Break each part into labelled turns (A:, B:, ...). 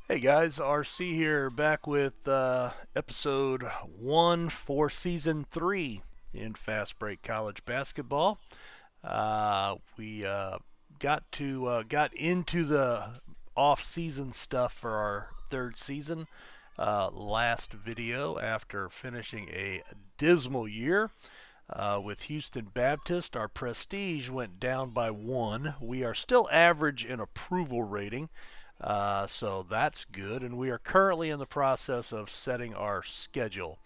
A: Hey guys, RC here, back with episode 1 for season 3 in Fast Break College Basketball. We got into the off-season stuff for our third season last video after finishing a dismal year. With Houston Baptist, our prestige went down by 1. We are still average in approval rating, so that's good. And we are currently in the process of setting our schedule.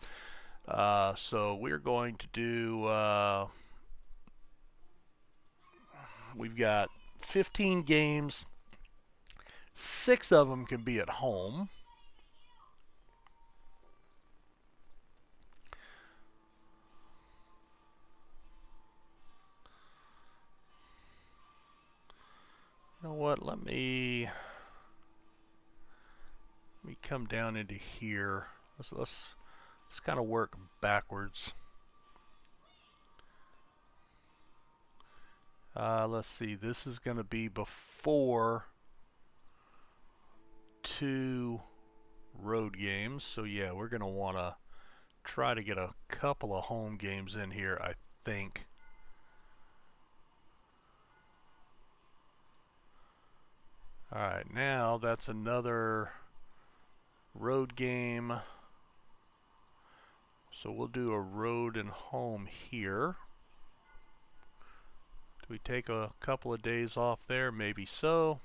A: So we're going to do, we've got 15 games. 6 of them can be at home. You know what? Let me come down into here. Let's kind of work backwards. Let's see. This is going to be before 2 road games. So yeah, we're going to want to try to get a couple of home games in here, I think. Alright, now that's another road game. So we'll do a road and home here. Do we take a couple of days off there? Maybe so.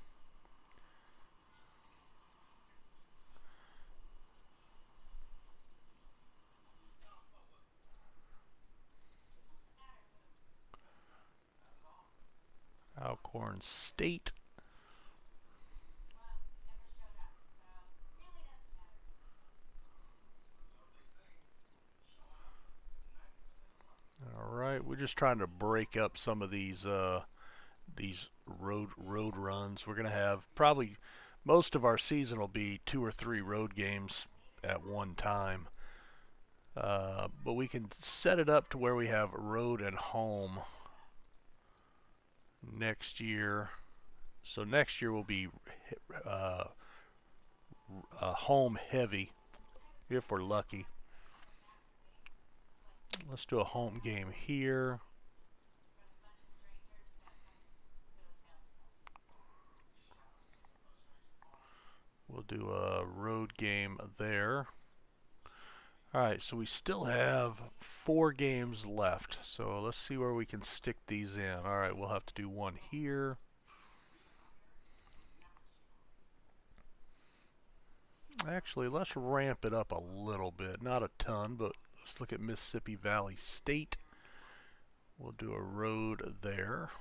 A: Alcorn State. Alright, we're just trying to break up some of these road runs. We're going to have probably most of our season will be 2 or 3 road games at one time. But we can set it up to where we have road and home next year. So next year will be home heavy if we're lucky. Let's do a home game here. We'll do a road game there. Alright, so we still have 4 games left. So let's see where we can stick these in. Alright, we'll have to do one here. Actually, let's ramp it up a little bit. Not a ton, but let's look at Mississippi Valley State. We'll do a road there.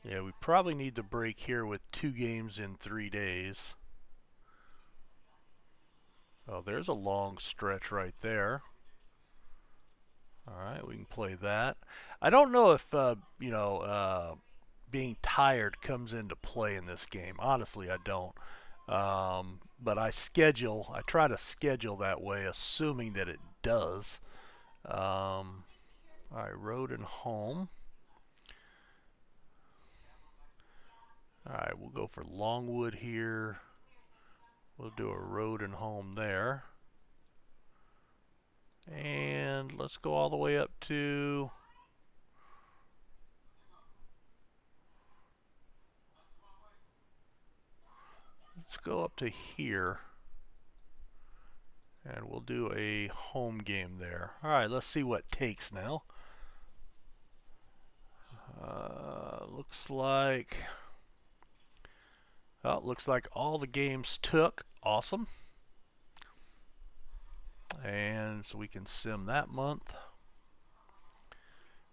A: Yeah, we probably need to break here with 2 games in 3 days. Oh, there's a long stretch right there. Alright, we can play that. I don't know if, being tired comes into play in this game. Honestly, I don't. But I try to schedule that way, assuming that it does. Alright, road and home. Alright, we'll go for Longwood here. We'll do a road and home there. And let's go all the way up to... Let's go up to here. And we'll do a home game there. Alright, let's see what takes now. Looks like... Well, it looks like all the games took. Awesome. And so we can sim that month.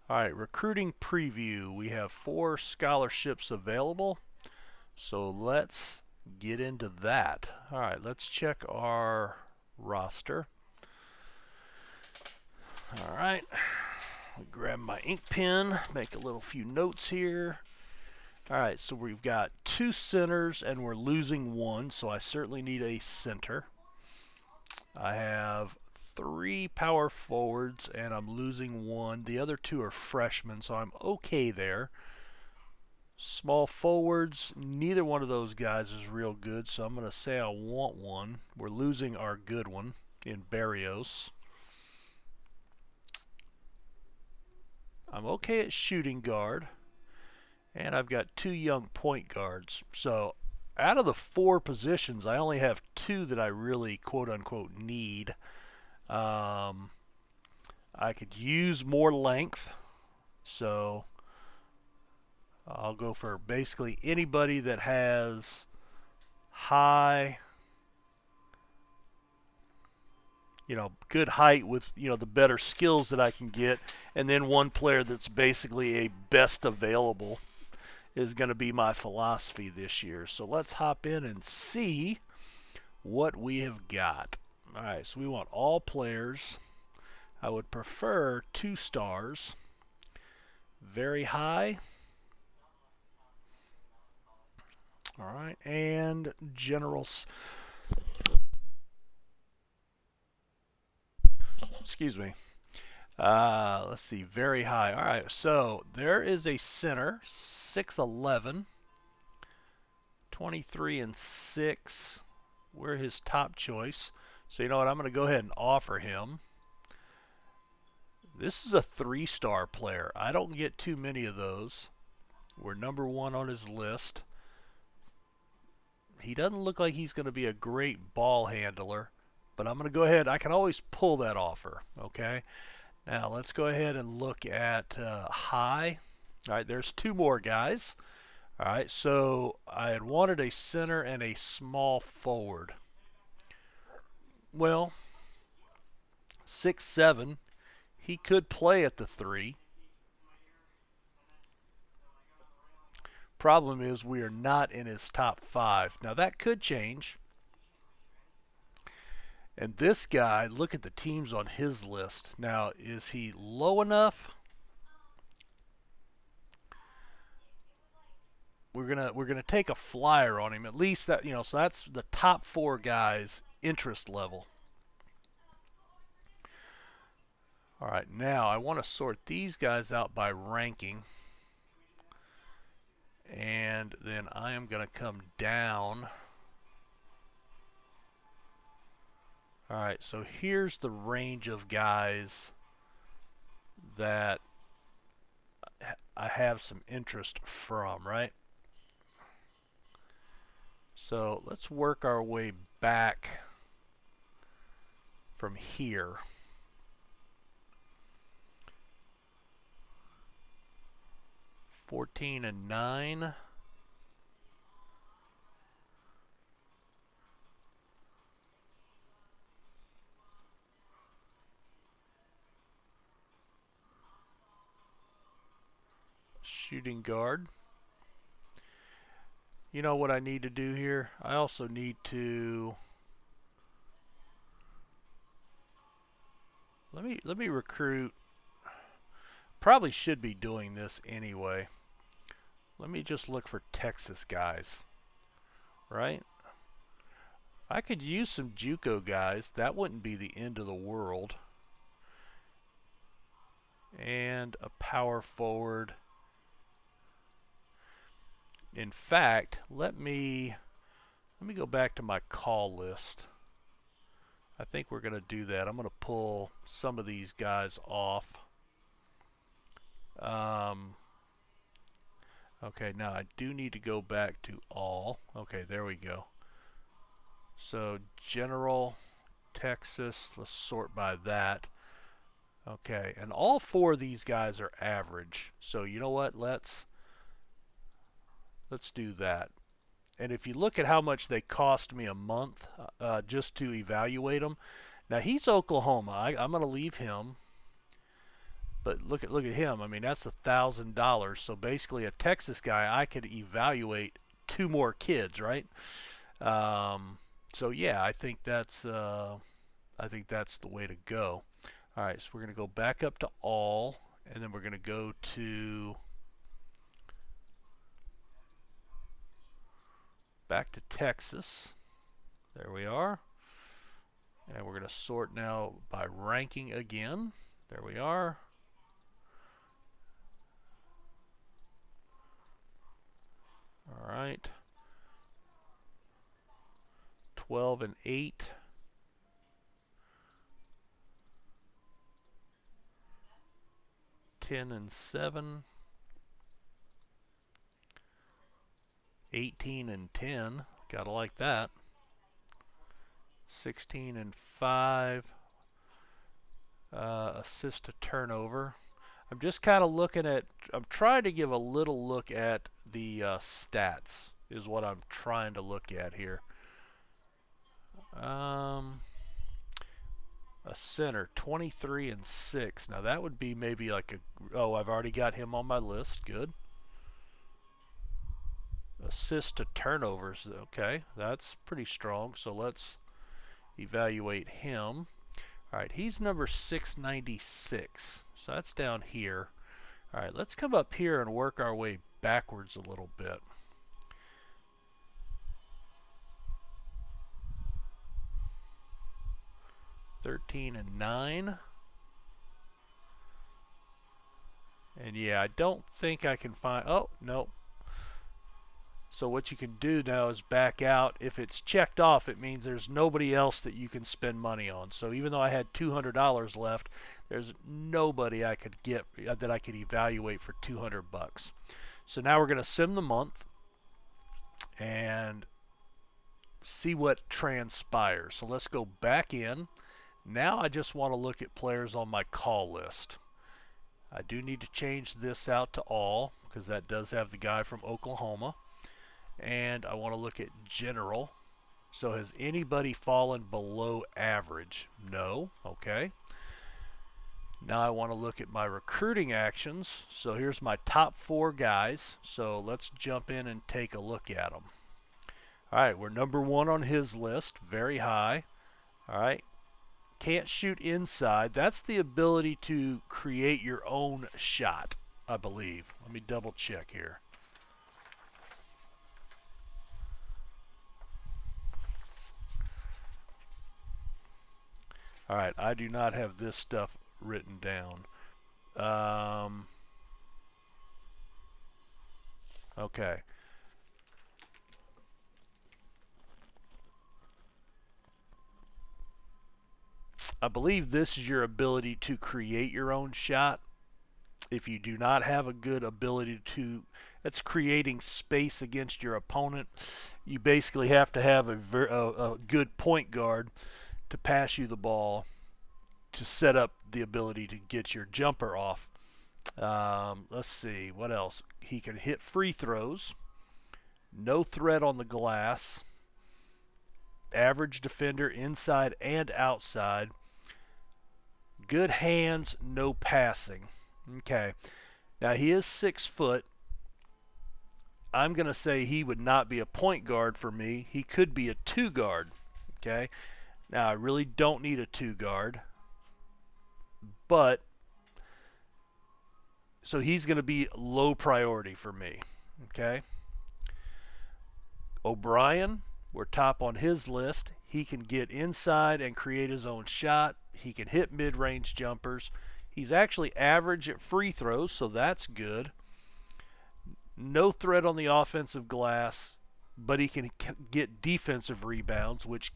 A: Alright, recruiting preview. We have 4 scholarships available. So let's get into that. Alright, let's check our roster. Alright, grab my ink pen, make a little few notes here. Alright, so we've got 2 centers and we're losing 1, so I certainly need a center. I have 3 power forwards and I'm losing 1. The other 2 are freshmen, so I'm okay there. Small forwards, neither one of those guys is real good, so I'm going to say I want one. We're losing our good one in Barrios. I'm okay at shooting guard, and I've got 2 young point guards. So out of the 4 positions, I only have 2 that I really quote-unquote need. I could use more length, so I'll go for basically anybody that has high, good height with, the better skills that I can get, and then one player that's basically a best available is going to be my philosophy this year. So let's hop in and see what we have got. All right, so we want all players. I would prefer 2 stars. Very high. All right, and generals. Excuse me. Let's see, very high. All right, so there is a center, 6'11", 23 and 6. We're his top choice. So you know what? I'm going to go ahead and offer him. This is a 3-star player. I don't get too many of those. We're number 1 on his list. He doesn't look like he's going to be a great ball handler, but I'm going to go ahead. I can always pull that offer, okay? Now let's go ahead and look at high. All right, there's 2 more guys. All right, so I had wanted a center and a small forward. Well, 6'7", he could play at the 3. Problem is we are not in his top 5. Now that could change. And this guy, look at the teams on his list. Now, is he low enough? We're gonna take a flyer on him. At least that, so that's the top 4 guys interest level. All right, now I want to sort these guys out by ranking. And then I am going to come down. All right, so here's the range of guys that I have some interest from, right? So let's work our way back from here. $14 and $9. Shooting guard. You know what I need to do here? I also need to let me recruit. Probably should be doing this anyway. Let me just look for Texas guys, right? I could use some JUCO guys. That wouldn't be the end of the world. And a power forward. In fact, let me go back to my call list. I think we're going to do that. I'm going to pull some of these guys off. Okay, now I do need to go back to all. Okay, there we go. So general, Texas, let's sort by that. Okay, and all 4 of these guys are average. So you know what? Let's do that. And if you look at how much they cost me a month just to evaluate them. Now he's Oklahoma. I'm going to leave him. But look at him. I mean, that's $1,000. So basically, a Texas guy, I could evaluate 2 more kids, right? So yeah, I think that's the way to go. All right, so we're going to go back up to all, and then we're going to go to back to Texas. There we are. And we're going to sort now by ranking again. There we are. 12 and 8. Ten and 7. 18 and 10. Gotta like that. 16 and 5. Assist to turnover. I'm just kind of looking at, I'm trying to give a little look at the stats is what I'm trying to look at here. A center, 23 and 6. Now that would be maybe like a, oh, I've already got him on my list. Good. Assist to turnovers. Okay, that's pretty strong. So let's evaluate him. All right, he's number 696. So that's down here. All right, let's come up here and work our way backwards a little bit. $13 and 9. And yeah, I don't think I can find, oh, no. So what you can do now is back out. If it's checked off, it means there's nobody else that you can spend money on. So even though I had $200 left, there's nobody I could get that I could evaluate for 200 bucks. So now we're going to sim the month and see what transpires. So let's go back in. Now I just want to look at players on my call list. I do need to change this out to all because that does have the guy from Oklahoma. And I want to look at general. So has anybody fallen below average? No. Okay. Now I want to look at my recruiting actions. So here's my top 4 guys. So let's jump in and take a look at them. All right, we're number 1 on his list, very high. All right. Can't shoot inside. That's the ability to create your own shot, I believe. Let me double check here. All right, I do not have this stuff written down. Okay. I believe this is your ability to create your own shot. If you do not have a good ability to, that's creating space against your opponent. You basically have to have a good point guard to pass you the ball to set up the ability to get your jumper off. Let's see, what else? He can hit free throws. No threat on the glass. Average defender inside and outside. Good hands, no passing. Okay. Now he is 6 foot. I'm going to say he would not be a point guard for me. He could be a 2 guard. Okay. Now I really don't need a 2 guard. But so he's going to be low priority for me. Okay. O'Brien, we're top on his list. He can get inside and create his own shot. He can hit mid-range jumpers. He's actually average at free throws, so that's good. No threat on the offensive glass, but he can get defensive rebounds, which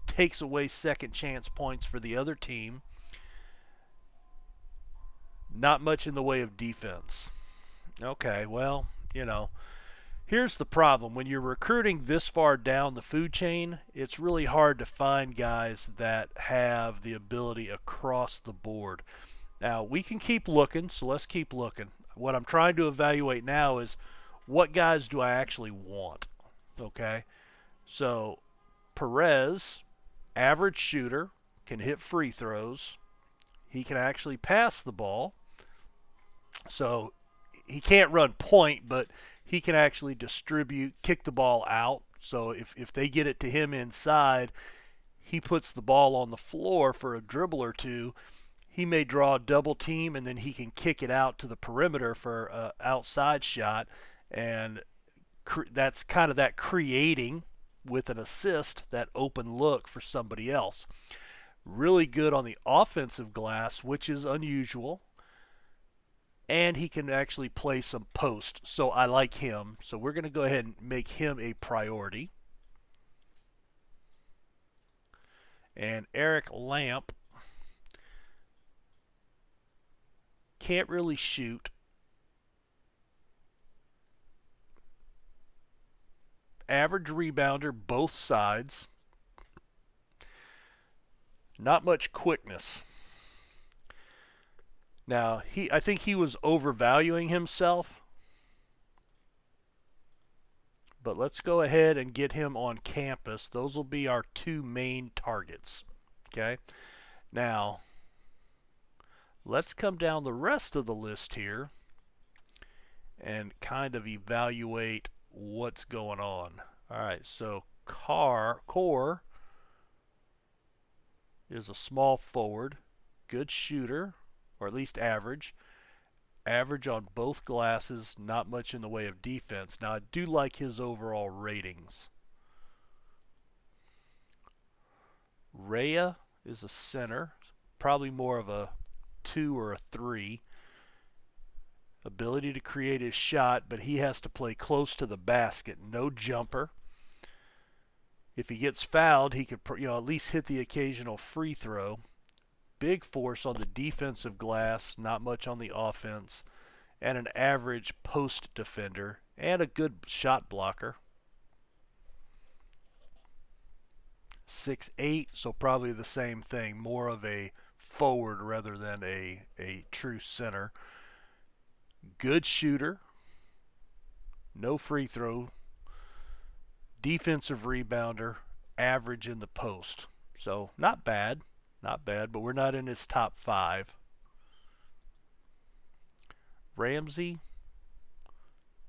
A: takes away second chance points for the other team. Not much in the way of defense. Okay, well, you know, here's the problem. When you're recruiting this far down the food chain, it's really hard to find guys that have the ability across the board. Now, we can keep looking, so let's keep looking. What I'm trying to evaluate now is what guys do I actually want, okay? So, Perez, average shooter, can hit free throws. He can actually pass the ball. So, he can't run point, but he can actually distribute, kick the ball out. So if they get it to him inside, he puts the ball on the floor for a dribble or two. He may draw a double team, and then he can kick it out to the perimeter for an outside shot. And that's kind of that creating with an assist, that open look for somebody else. Really good on the offensive glass, which is unusual. And he can actually play some post, so I like him. So we're going to go ahead and make him a priority. And Eric Lamp can't really shoot. Average rebounder, both sides. Not much quickness. Now, I think he was overvaluing himself. But let's go ahead and get him on campus. Those will be our two main targets. Okay. Now, let's come down the rest of the list here and kind of evaluate what's going on. All right, so Core is a small forward, good shooter, or at least average. Average on both glasses, not much in the way of defense. Now, I do like his overall ratings. Rhea is a center, probably more of a 2 or a 3. Ability to create his shot, but he has to play close to the basket. No jumper. If he gets fouled, he could at least hit the occasional free throw. Big force on the defensive glass, not much on the offense. And an average post defender and a good shot blocker. 6'8", so probably the same thing. More of a forward rather than a true center. Good shooter. No free throw. Defensive rebounder. Average in the post. So not bad. Not bad, but we're not in his top 5. Ramsey.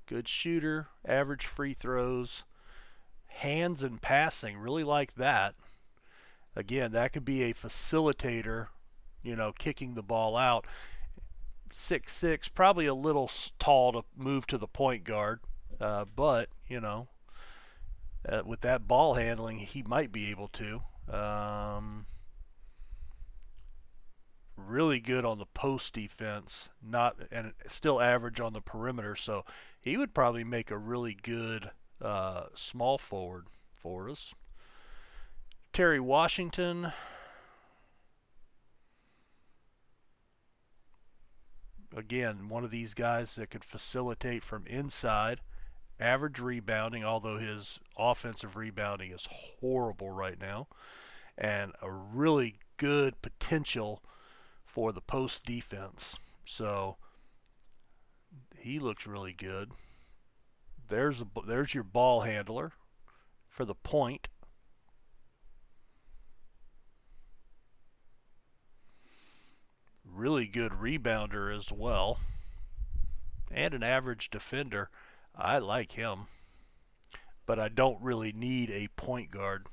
A: Good shooter. Average free throws. Hands and passing. Really like that. Again, that could be a facilitator, kicking the ball out. 6'6", probably a little tall to move to the point guard, but with that ball handling, he might be able to. Really good on the post defense, and still average on the perimeter. So he would probably make a really good small forward for us. Terry Washington. Again, one of these guys that could facilitate from inside. Average rebounding, although his offensive rebounding is horrible right now. And a really good potential for the post defense. So he looks really good. There's your ball handler for the point. Really good rebounder as well. And an average defender. I like him. But I don't really need a point guard.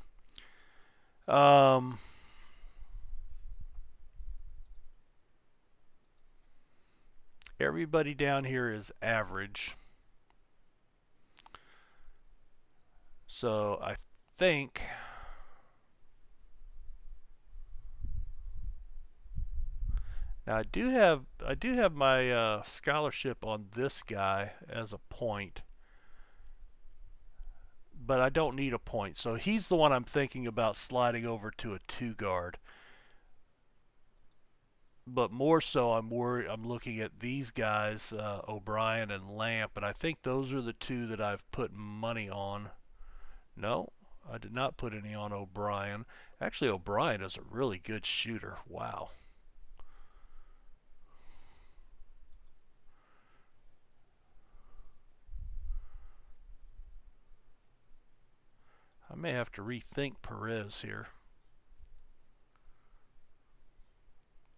A: Everybody down here is average. So I think now I do have my scholarship on this guy as a point, but I don't need a point. So he's the one I'm thinking about sliding over to a 2 guard. But more so, I'm looking at these guys, O'Brien and Lamp, and I think those are the two that I've put money on. No, I did not put any on O'Brien. Actually, O'Brien is a really good shooter. Wow. I may have to rethink Perez here.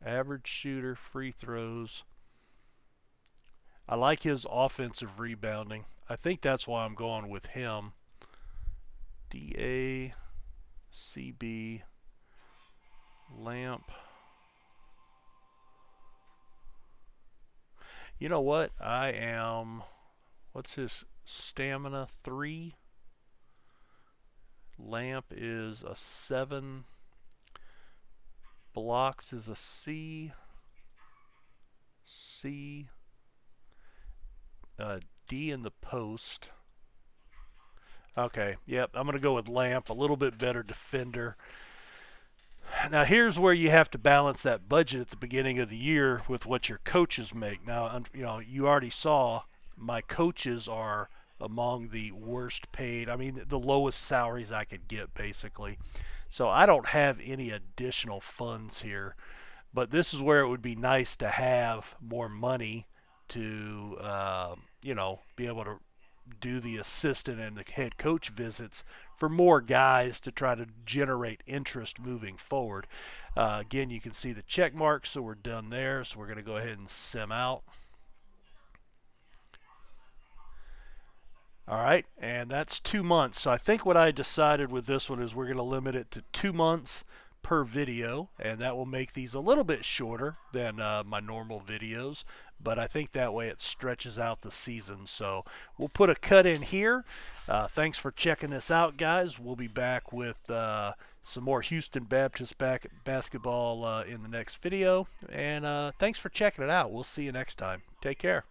A: Average shooter, free throws. I like his offensive rebounding. I think that's why I'm going with him. DACB Lamp. You know what? What's his stamina? 3. Lamp is a 7. Blocks is a C. D in the post. Okay, yep, I'm going to go with Lamp, a little bit better defender. Now here's where you have to balance that budget at the beginning of the year with what your coaches make. Now, you already saw my coaches are among the worst paid. I mean, the lowest salaries I could get basically. So I don't have any additional funds here, but this is where it would be nice to have more money to, be able to do the assistant and the head coach visits for more guys to try to generate interest moving forward. Again, you can see the check marks, so we're done there. So we're going to go ahead and sim out. All right, and that's 2 months. So I think what I decided with this one is we're going to limit it to 2 months per video, and that will make these a little bit shorter than my normal videos, but I think that way it stretches out the season. So we'll put a cut in here. Thanks for checking this out, guys. We'll be back with some more Houston Baptist basketball in the next video, and thanks for checking it out. We'll see you next time. Take care.